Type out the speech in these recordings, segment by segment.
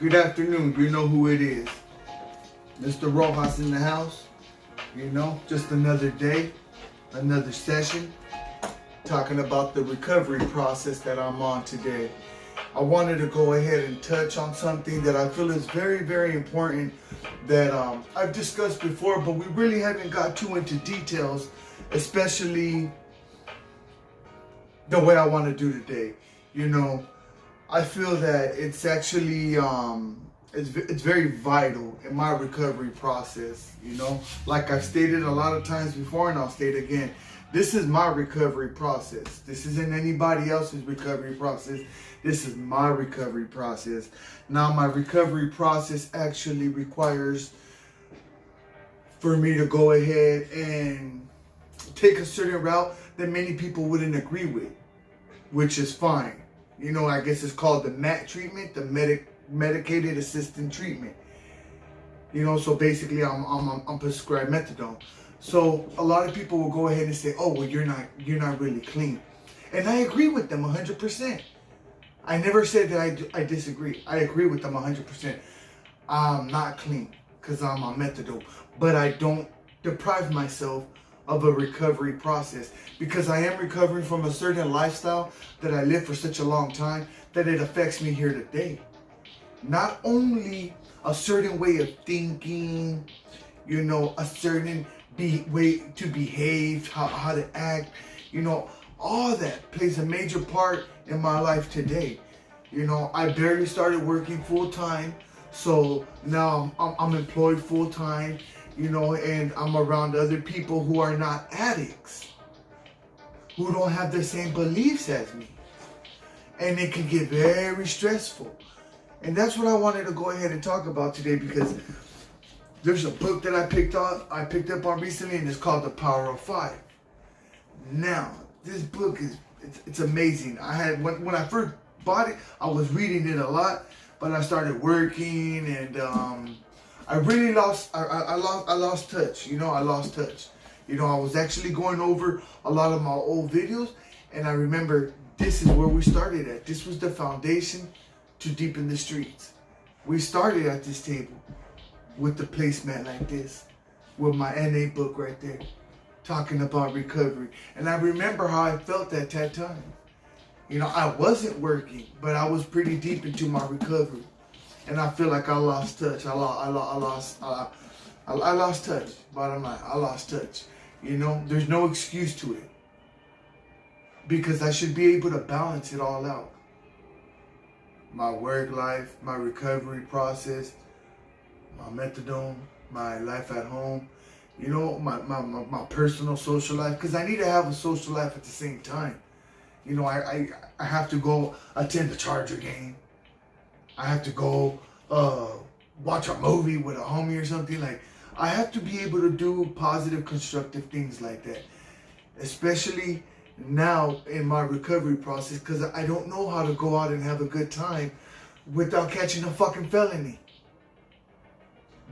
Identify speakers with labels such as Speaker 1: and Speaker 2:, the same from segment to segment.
Speaker 1: Good afternoon. You know who it is. Mr. Rojas in the house. You know, just another day, another session, talking about the recovery process that I'm on today. I wanted to go ahead and touch on something that I feel is very, very important that I've discussed before, but we really haven't got too into details, especially the way I want to do today. You know, I feel that it's actually it's very vital in my recovery process. You know, like I've stated a lot of times before, and I'll state again, this is my recovery process. This isn't anybody else's recovery process. This is my recovery process. Now, my recovery process actually requires for me to go ahead and take a certain route that many people wouldn't agree with, which is fine. You know, I guess it's called the MAT treatment, the medicated assisted treatment. You know, so basically I'm prescribed methadone. So a lot of people will go ahead and say, "Oh, well, you're not really clean," and I agree with them 100%. I never said that I disagree. I agree with them 100%. I'm not clean because I'm on methadone, but I don't deprive myself of a recovery process because I am recovering from a certain lifestyle that I lived for such a long time that it affects me here today. Not only a certain way of thinking, you know, a certain way to behave, how to act, you know, all that plays a major part in my life today. You know, I barely started working full time, so now I'm employed full time, you know, and I'm around other people who are not addicts, who don't have the same beliefs as me, and it can get very stressful. And that's what I wanted to go ahead and talk about today, because there's a book that I picked up on recently, and it's called The Power of Five. Now, this book it's amazing. I had when I first bought it, I was reading it a lot, but I started working, and I really lost touch. You know, I lost touch. You know, I was actually going over a lot of my old videos, and I remember this is where we started at. This was the foundation to Deep in the Streets. We started at this table with the placemat like this, with my NA book right there, talking about recovery. And I remember how I felt at that time. You know, I wasn't working, but I was pretty deep into my recovery. And I feel like I lost touch. I lost touch. Bottom line, I lost touch. You know, there's no excuse to it, because I should be able to balance it all out. My work life, my recovery process, my methadone, my life at home, you know, my personal social life, because I need to have a social life at the same time. You know, I have to go attend the Charger game. I have to go watch a movie with a homie or something. Like, I have to be able to do positive, constructive things like that, especially now in my recovery process, because I don't know how to go out and have a good time without catching a fucking felony.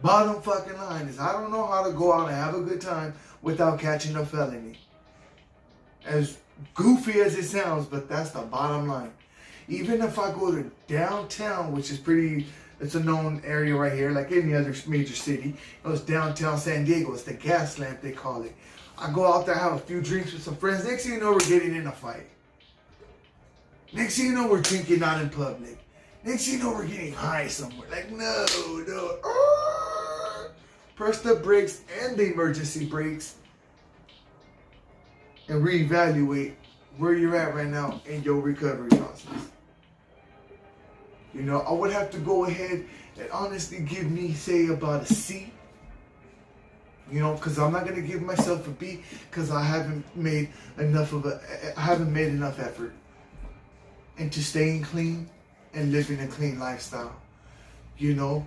Speaker 1: Bottom fucking line is, I don't know how to go out and have a good time without catching a felony. As goofy as it sounds, but that's the bottom line. Even if I go to downtown, which is it's a known area right here, like any other major city. It's downtown San Diego. It's the gas lamp, they call it. I go out there, have a few drinks with some friends. Next thing you know, we're getting in a fight. Next thing you know, we're drinking out in public. Next thing you know, we're getting high somewhere. Like, no. Press the brakes and the emergency brakes and reevaluate where you're at right now in your recovery process. You know, I would have to go ahead and honestly give me, say, about a C. You know, because I'm not going to give myself a B, because I haven't made enough effort into staying clean and living a clean lifestyle. You know,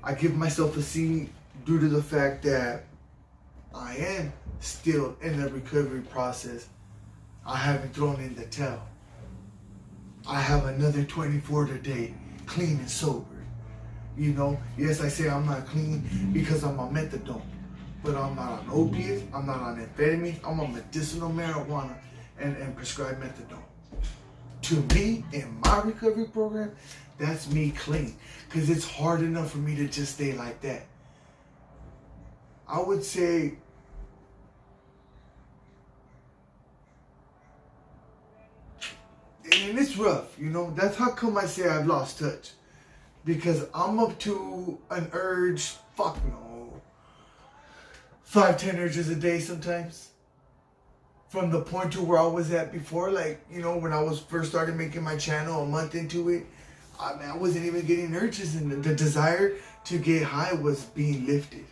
Speaker 1: I give myself a C due to the fact that I am still in the recovery process. I haven't thrown in the towel. I have another 24 today, clean and sober. You know, yes, I say I'm not clean because I'm on methadone, but I'm not on opiates, I'm not on amphetamines, I'm on medicinal marijuana and prescribed methadone. To me, in my recovery program, That's me clean. Because it's hard enough for me to just stay like that. I would say and it's rough, you know. That's how come I say I've lost touch. Because I'm up to an urge, fuck no, 5-10 urges a day sometimes. From the point to where I was at before, like, you know, when I was first started making my channel, a month into it, I wasn't even getting urges, and the desire to get high was being lifted.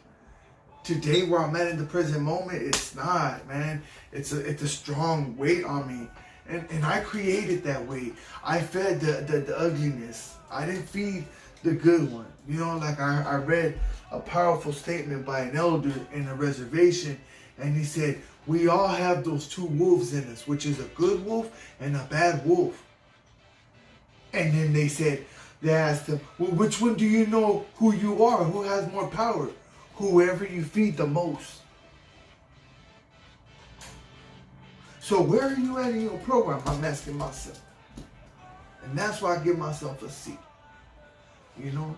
Speaker 1: Today, where I'm at in the present moment, it's not, man. It's a strong weight on me. And I created that weight. I fed the ugliness. I didn't feed the good one. You know, like I read a powerful statement by an elder in a reservation, and he said, we all have those two wolves in us, which is a good wolf and a bad wolf. And then they asked him, well, which one do you know who you are? Who has more power? Whoever you feed the most. So where are you at in your program? I'm asking myself. And that's why I give myself a C. You know?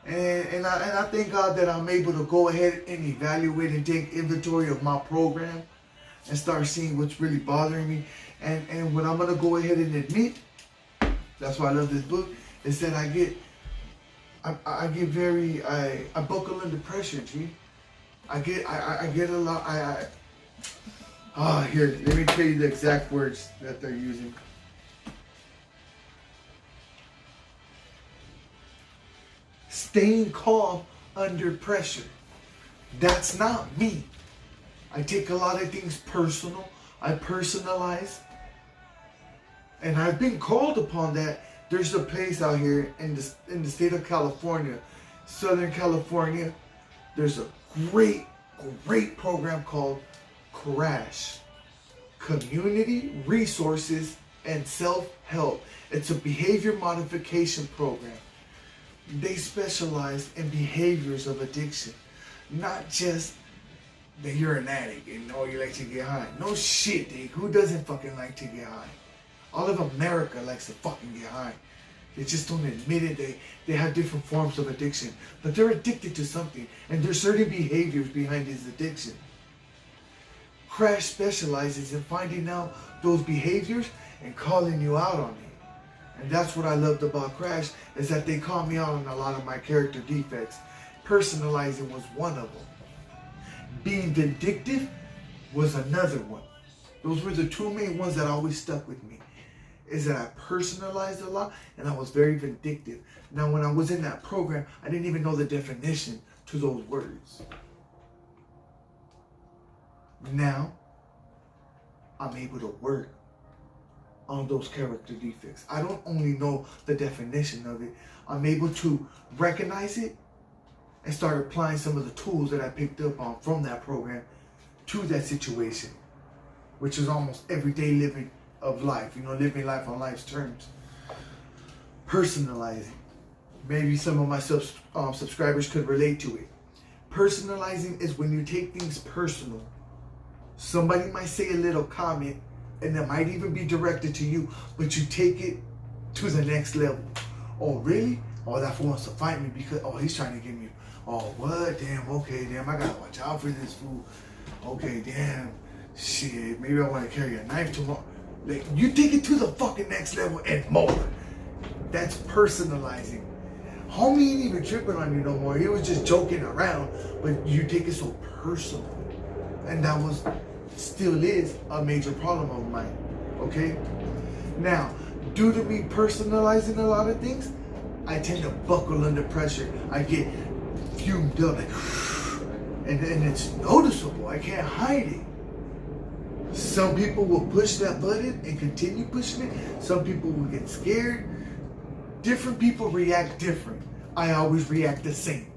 Speaker 1: And I thank God that I'm able to go ahead and evaluate and take inventory of my program and start seeing what's really bothering me. And what I'm going to go ahead and admit, that's why I love this book, is that I buckle under pressure, G. I get a lot, here, let me tell you the exact words that they're using. Staying calm under pressure. That's not me. I take a lot of things personal. I personalize. And I've been called upon that. There's a place out here in the state of California, Southern California. There's a great program called C.R.A.S.H, Community Resources and Self-Help. It's a behavior modification program. They specialize in behaviors of addiction, not just that you're an addict and you like to get high. No shit, dude. Who doesn't fucking like to get high? All of America likes to fucking get high. They just don't admit it. They have different forms of addiction, but they're addicted to something, and there's certain behaviors behind this addiction. C.R.A.S.H specializes in finding out those behaviors and calling you out on it. And that's what I loved about C.R.A.S.H, is that they called me out on a lot of my character defects. Personalizing was one of them. Being vindictive was another one. Those were the two main ones that always stuck with me. Is that I personalized a lot and I was very vindictive. Now when I was in that program, I didn't even know the definition to those words. Now, I'm able to work on those character defects. I don't only know the definition of it, I'm able to recognize it and start applying some of the tools that I picked up on from that program to that situation, which is almost everyday living of life, living life on life's terms. Personalizing. Maybe some of my subscribers could relate to it. Personalizing is when you take things personal. Somebody might say a little comment, and it might even be directed to you, but you take it to the next level. Oh, really? Oh, that fool wants to fight me because, he's trying to get me. Oh, what? Damn, okay, damn, I gotta watch out for this fool. Okay, damn, shit, maybe I want to carry a knife tomorrow. Like, you take it to the fucking next level and more. That's personalizing. Homie ain't even tripping on you no more. He was just joking around, but you take it so personal. And that still is a major problem of mine, okay? Now, due to me personalizing a lot of things, I tend to buckle under pressure. I get fumed up, like, and it's noticeable. I can't hide it. Some people will push that button and continue pushing it. Some people will get scared. Different people react different. I always react the same.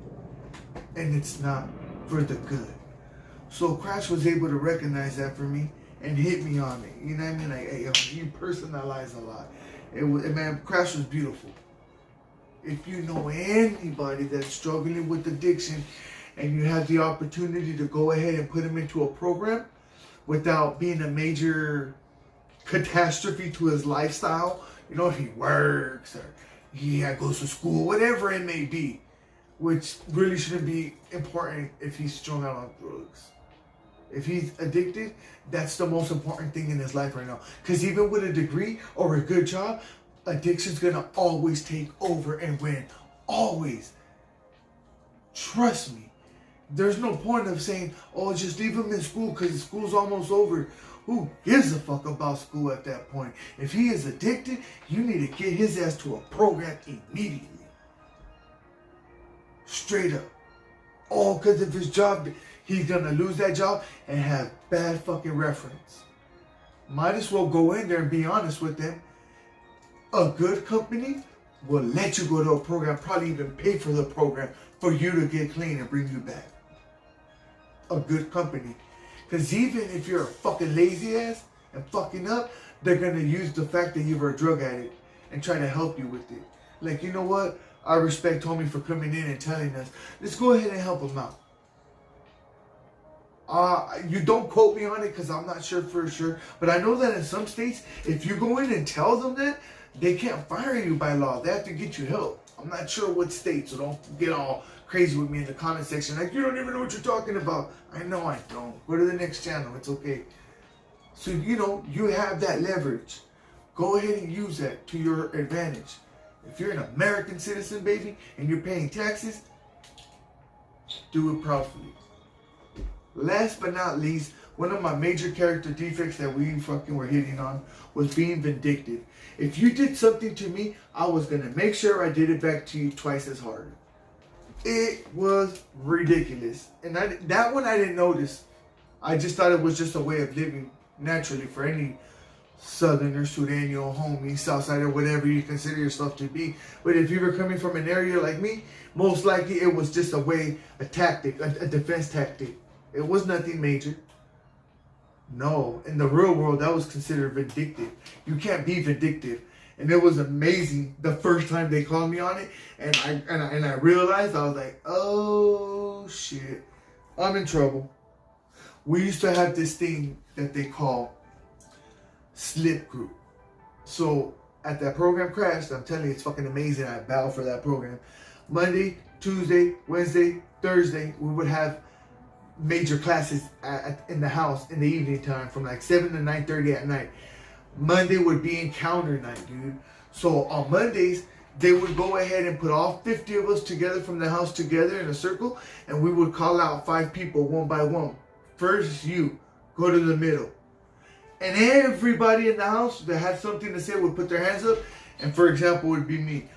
Speaker 1: And it's not for the good. So C.R.A.S.H was able to recognize that for me and hit me on it. You know what I mean? Like, hey, you personalize a lot. Man, C.R.A.S.H was beautiful. If you know anybody that's struggling with addiction and you have the opportunity to go ahead and put them into a program without being a major catastrophe to his lifestyle, if he works or Yeah, goes to school, whatever it may be. Which really shouldn't be important if he's strung out on drugs. If he's addicted, that's the most important thing in his life right now. Because even with a degree or a good job, addiction's gonna always take over and win. Always. Trust me. There's no point of saying, oh, just leave him in school because school's almost over. Who gives a fuck about school at that point? If he is addicted, you need to get his ass to a program immediately. Straight up. All because of his job, he's gonna lose that job and have bad fucking reference. Might as well go in there and be honest with them. A good company will let you go to a program, probably even pay for the program for you to get clean and bring you back. A good company. Because even if you're a fucking lazy ass and fucking up, they're gonna use the fact that you were a drug addict and try to help you with it. Like, you know what? I respect homie for coming in and telling us, let's go ahead and help him out. You don't quote me on it because I'm not sure for sure. But I know that in some states, if you go in and tell them that, they can't fire you by law. They have to get you help. I'm not sure what state, so don't get all crazy with me in the comment section. Like, you don't even know what you're talking about. I know I don't. Go to the next channel. It's okay. So, you know, you have that leverage. Go ahead and use that to your advantage. If you're an American citizen, baby, and you're paying taxes, do it properly. Last but not least, one of my major character defects that we fucking were hitting on was being vindictive. If you did something to me, I was going to make sure I did it back to you twice as hard. It was ridiculous. And that one I didn't notice. I just thought it was just a way of living naturally for any Southerner, Sudanio, homie, Southsider, whatever you consider yourself to be. But if you were coming from an area like me, most likely it was just a tactic, a defense tactic. It was nothing major. No, in the real world, that was considered vindictive. You can't be vindictive. And it was amazing the first time they called me on it. And I realized, I was like, oh shit, I'm in trouble. We used to have this thing that they call slip group. So at that program C.R.A.S.H, I'm telling you, it's fucking amazing. I bow for that program. Monday, Tuesday, Wednesday, Thursday, we would have major classes in the house in the evening time from like 7 to 9:30 at night. Monday would be encounter night, dude. So on Mondays, they would go ahead and put all 50 of us together from the house together in a circle, and we would call out 5 people one by one. First, you go to the middle. And everybody in the house that had something to say would put their hands up. And for example, would be me.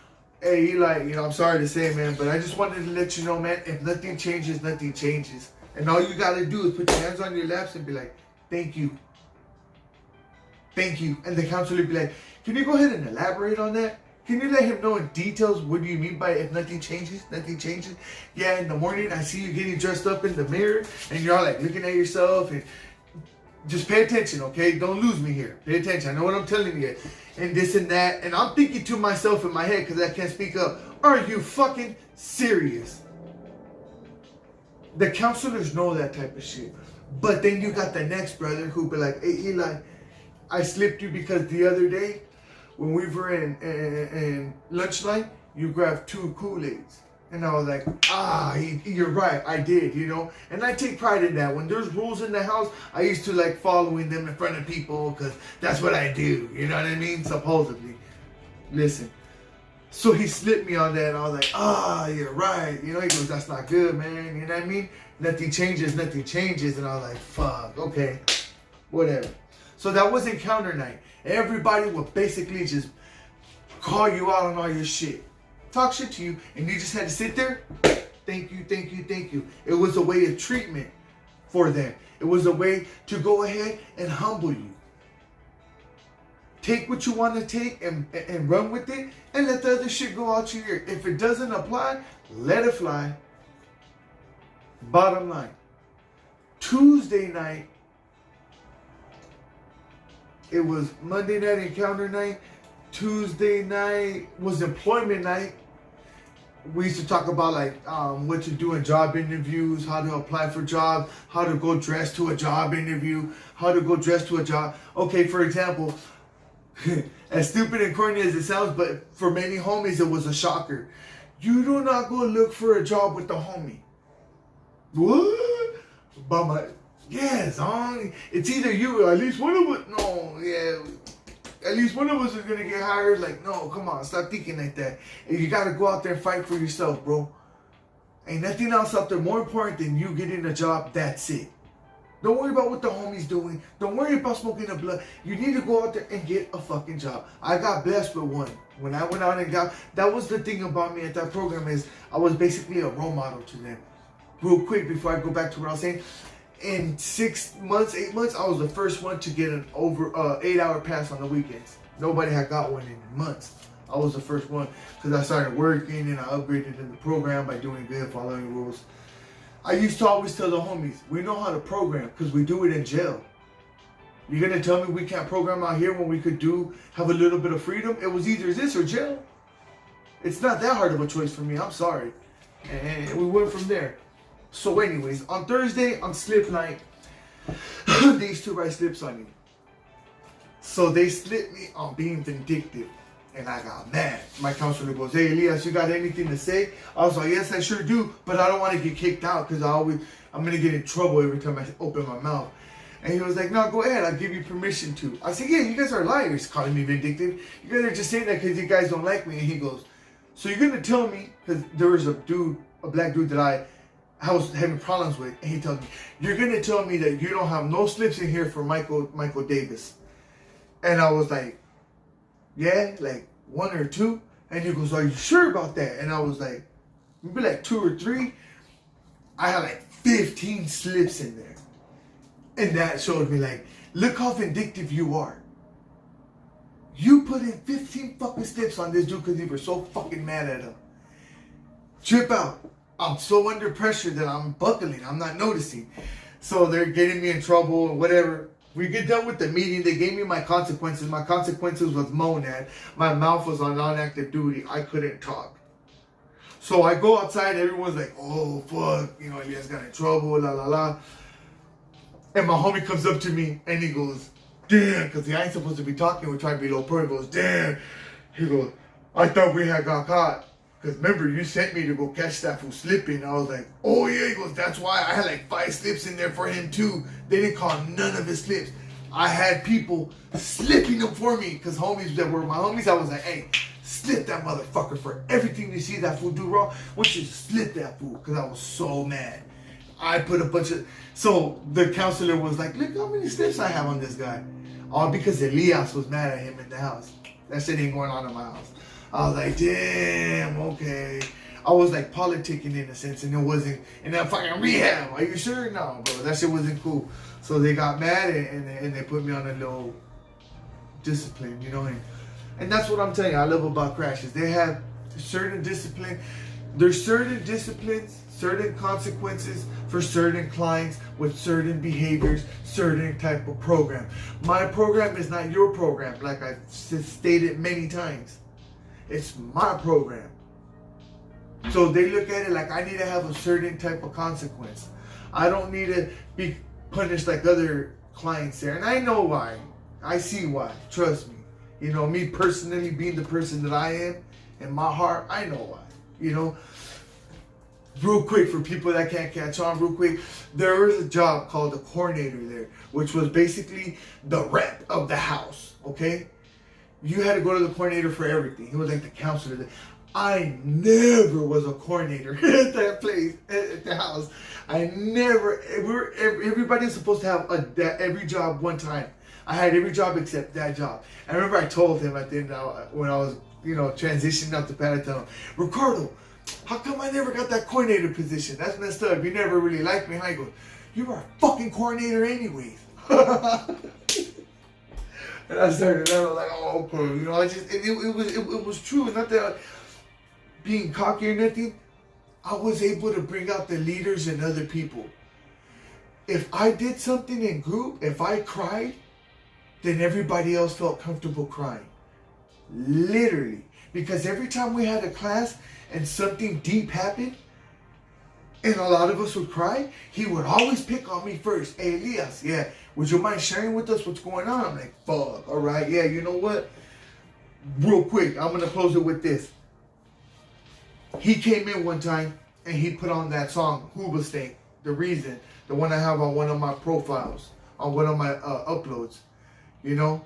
Speaker 1: Hey, Eli, you know, I'm sorry to say, man, but I just wanted to let you know, man, if nothing changes, nothing changes. And all you got to do is put your hands on your laps and be like, thank you. Thank you. And the counselor would be like, can you go ahead and elaborate on that? Can you let him know in details what do you mean by if nothing changes, nothing changes? Yeah, in the morning I see you getting dressed up in the mirror and you're all like looking at yourself and just pay attention, okay? Don't lose me here. Pay attention. I know what I'm telling you. And this and that. And I'm thinking to myself in my head because I can't speak up. Are you fucking serious? The counselors know that type of shit. But then you got the next brother who be like, hey, Eli, I slipped you because the other day when we were in lunch line, you grabbed 2 Kool-Aids. And I was like, you're right, I did, you know. And I take pride in that. When there's rules in the house, I used to like following them in front of people because that's what I do. You know what I mean? Supposedly. Listen. So he slipped me on that and I was like, you're right. You know, he goes, that's not good, man. You know what I mean? Nothing changes, nothing changes. And I was like, fuck, okay, whatever. So that was encounter night. Everybody would basically just call you out on all your shit. Talk shit to you, and you just had to sit there. Thank you, thank you, thank you. It was a way of treatment for them. It was a way to go ahead and humble you. Take what you want to take and run with it, and let the other shit go out your ear. If it doesn't apply, let it fly. Bottom line. Tuesday night, it was Monday night encounter night. Tuesday night was employment night. We used to talk about like what to do in job interviews, how to apply for jobs, how to go dress to a job interview, how to go dress to a job. Okay, for example, As stupid and corny as it sounds, but for many homies, it was a shocker. You do not go look for a job with the homie. What? Yes, it's either you or at least one of us. No, yeah. At least one of us is going to get hired. Like, no, come on, stop thinking like that. And you got to go out there and fight for yourself, bro. Ain't nothing else out there more important than you getting a job. That's it. Don't worry about what the homie's doing. Don't worry about smoking the blood. You need to go out there and get a fucking job. I got blessed with one. When I went out and got, that was the thing about me at that program is I was basically a role model to them. Real quick before I go back to what I was saying. In 6 months, 8 months, I was the first one to get an over 8-hour pass on the weekends. Nobody had got one in months. I was the first one because I started working and I upgraded in the program by doing good, following rules. I used to always tell the homies, we know how to program because we do it in jail. You're going to tell me we can't program out here when we could have a little bit of freedom? It was either this or jail. It's not that hard of a choice for me. I'm sorry. And we went from there. So anyways, on Thursday, on slip night, these two write slips on you. So they slipped me on being vindictive. And I got mad. My counselor goes, hey, Elias, you got anything to say? I was like, yes, I sure do. But I don't want to get kicked out because I'm going to get in trouble every time I open my mouth. And he was like, no, go ahead. I'll give you permission to. I said, yeah, you guys are liars, calling me vindictive. You guys are just saying that because you guys don't like me. And he goes, so you're going to tell me, because there was a black dude that I was having problems with. And he told me, you're going to tell me that you don't have no slips in here for Michael Davis. And I was like, yeah, like 1 or 2. And he goes, are you sure about that? And I was like, maybe like 2 or 3. I had like 15 slips in there. And that showed me like, look how vindictive you are. You put in 15 fucking slips on this dude because you were so fucking mad at him. Trip out. I'm so under pressure that I'm buckling. I'm not noticing. So they're getting me in trouble and whatever. We get done with the meeting. They gave me my consequences. My consequences was monad. My mouth was on non-active duty. I couldn't talk. So I go outside. Everyone's like, oh, fuck. You know, Elias got in trouble, la, la, la. And my homie comes up to me and he goes, damn, because I ain't supposed to be talking. We're trying to be low pro. He goes, damn. He goes, I thought we had got caught. Because remember, you sent me to go catch that fool slipping. I was like, oh yeah. He goes, that's why I had like 5 slips in there for him too. They didn't call none of his slips. I had people slipping them for me. Because homies that were my homies, I was like, hey, slip that motherfucker for everything you see that fool do wrong. Why don't you slip that fool? Because I was so mad. I put a bunch of... So the counselor was like, look how many slips I have on this guy. All because Elias was mad at him in the house. That shit ain't going on in my house. I was like, damn, okay. I was like politicking in a sense, and it wasn't in that fucking rehab. Are you sure? No, bro, that shit wasn't cool. So they got mad and they put me on a little discipline, you know. And that's what I'm telling you. I love about crashes. They have certain discipline. There's certain disciplines, certain consequences for certain clients with certain behaviors, certain type of program. My program is not your program, like I've stated many times. It's my program. So they look at it like I need to have a certain type of consequence. I don't need to be punished like other clients there. And I know why. I see why. Trust me. You know, me personally being the person that I am, in my heart, I know why. You know, real quick for people that can't catch on, real quick, there was a job called a coordinator there, which was basically the rep of the house, okay? You had to go to the coordinator for everything. He was like the counselor. I never was a coordinator at that place, at the house. I never, everybody's supposed to have every job one time. I had every job except that job. I remember I told him at the end when I was, you know, transitioning out the pad, I told him, Ricardo, how come I never got that coordinator position? That's messed up. You never really liked me. And I go, you were a fucking coordinator anyways. And I started, I was like, oh, okay. You know, it was true. Not that being cocky or nothing. I was able to bring out the leaders in other people. If I did something in group, if I cried, then everybody else felt comfortable crying. Literally. Because every time we had a class and something deep happened, And a lot of us would cry. He would always pick on me first. Hey, Elias, yeah, would you mind sharing with us what's going on? I'm like, fuck, all right, yeah, you know what? Real quick, I'm going to close it with this. He came in one time and he put on that song, Hoobastank, The Reason, the one I have on one of my profiles, on one of my uploads, you know?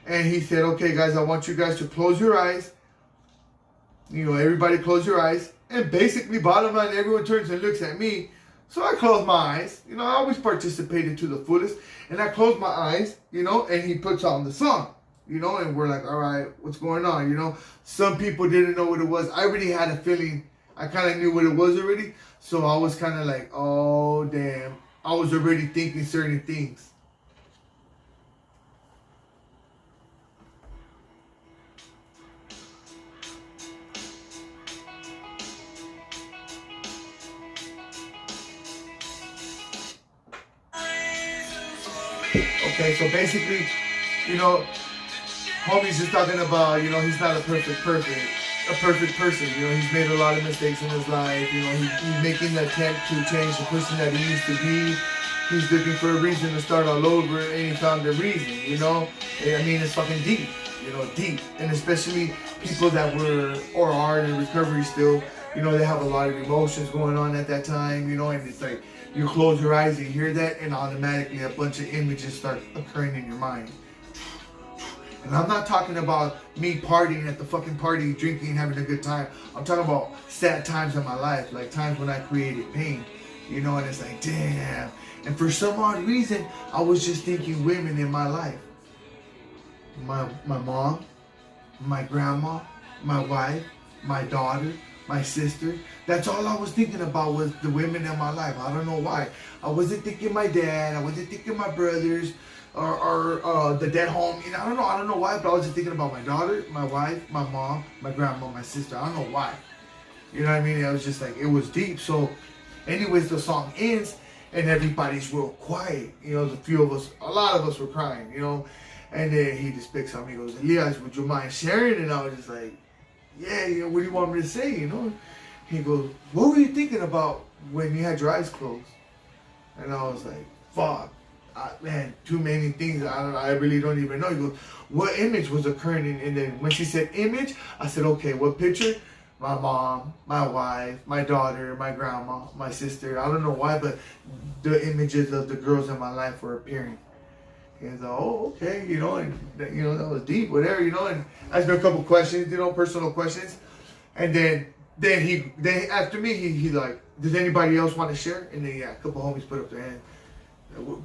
Speaker 1: And he said, okay, guys, I want you guys to close your eyes. You know, everybody close your eyes. And basically, bottom line, everyone turns and looks at me. So I close my eyes. You know, I always participated to the fullest. And I close my eyes, you know, and he puts on the song. You know, and we're like, all right, what's going on? You know, some people didn't know what it was. I already had a feeling. I kind of knew what it was already. So I was kind of like, oh, damn. I was already thinking certain things. Okay, so basically, you know, homie's just talking about, you know, he's not a perfect person. You know, he's made a lot of mistakes in his life. You know, he's making the attempt to change the person that he used to be. He's looking for a reason to start all over, and he found the reason, you know. I mean, it's fucking deep, you know, deep. And especially people that were or are in recovery still, you know, they have a lot of emotions going on at that time, you know, and it's like, you close your eyes, you hear that, and automatically a bunch of images start occurring in your mind. And I'm not talking about me partying at the fucking party, drinking, having a good time. I'm talking about sad times in my life, like times when I created pain, you know, and it's like, damn. And for some odd reason, I was just thinking women in my life. My mom, my grandma, my wife, my daughter, my sister. That's all I was thinking about was the women in my life. I don't know why. I wasn't thinking my dad. I wasn't thinking my brothers or the dead homie. I don't know why, but I was just thinking about my daughter, my wife, my mom, my grandma, my sister. I don't know why. You know what I mean? I was just like, it was deep. So anyways, the song ends and everybody's real quiet. You know, a lot of us were crying, you know. And then he just picks up me and goes, Elias, would you mind sharing? And I was just like, yeah, you know, what do you want me to say, you know? He goes, what were you thinking about when you had your eyes closed? And I was like, fuck, man, too many things. I really don't even know. He goes, what image was occurring? And then when she said image, I said, okay, what picture? My mom, my wife, my daughter, my grandma, my sister. I don't know why, but the images of the girls in my life were appearing. And so, oh, okay, you know, and you know, that was deep, whatever, you know, and asked me a couple questions, you know, personal questions. And then after me, he like, does anybody else want to share? And then, yeah, a couple homies put up their hand.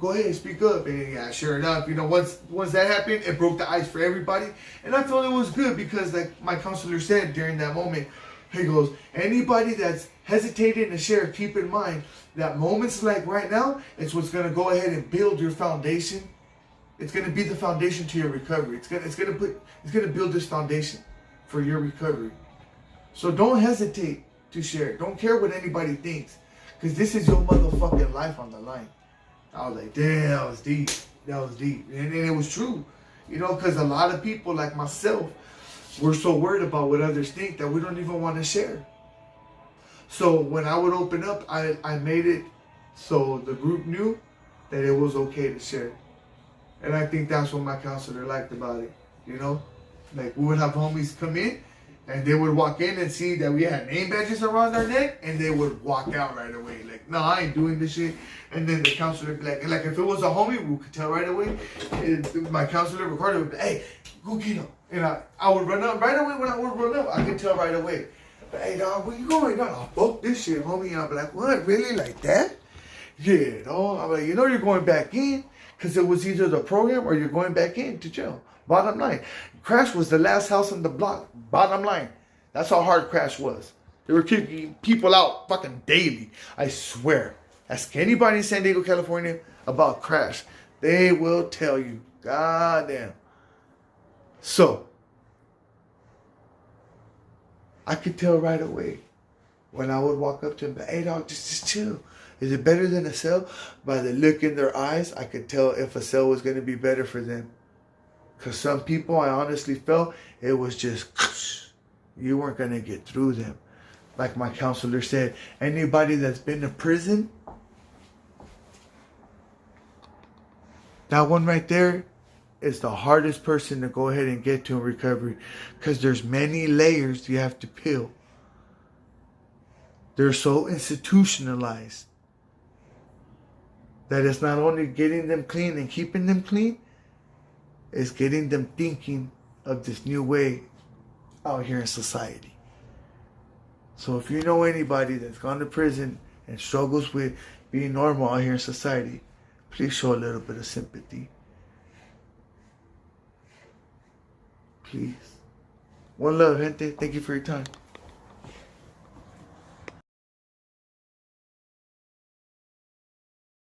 Speaker 1: Go ahead, speak up. And then, yeah, sure enough, you know, once that happened, it broke the ice for everybody. And I felt it was good because, like my counselor said during that moment, he goes, anybody that's hesitating to share, keep in mind that moments like right now, it's what's going to go ahead and build your foundation. It's going to be the foundation to your recovery. It's going to build this foundation for your recovery. So don't hesitate to share. Don't care what anybody thinks, because this is your motherfucking life on the line. I was like, damn, that was deep. That was deep. And it was true. You know, because a lot of people like myself, we're so worried about what others think that we don't even want to share. So when I would open up, I made it so the group knew that it was okay to share. And I think that's what my counselor liked about it, you know? Like, we would have homies come in, and they would walk in and see that we had name badges around our neck, and they would walk out right away. Like, no, I ain't doing this shit. And then the counselor would be like if it was a homie, we could tell right away. My counselor recorded would be, hey, go get him. And I would run up right away. When I would run up, I could tell right away. But, hey, dog, where you going? Dog, oh, fuck this shit, homie. I'll be like, what, really, like that? Yeah, dog. I'm like, you know you're going back in. Because it was either the program or you're going back into jail. Bottom line. C.R.A.S.H was the last house on the block. Bottom line. That's how hard C.R.A.S.H was. They were kicking people out fucking daily. I swear. Ask anybody in San Diego, California about C.R.A.S.H. They will tell you. Goddamn. So, I could tell right away when I would walk up to him, hey dog, just chill. Is it better than a cell? By the look in their eyes, I could tell if a cell was going to be better for them. Because some people, I honestly felt it was just, you weren't going to get through them. like my counselor said, anybody that's been to prison, that one right there is the hardest person to go ahead and get to in recovery, because there's many layers you have to peel. They're so institutionalized that it's not only getting them clean and keeping them clean, it's getting them thinking of this new way out here in society. So if you know anybody that's gone to prison and struggles with being normal out here in society, please show a little bit of sympathy. Please. One love, gente. Thank you for your time.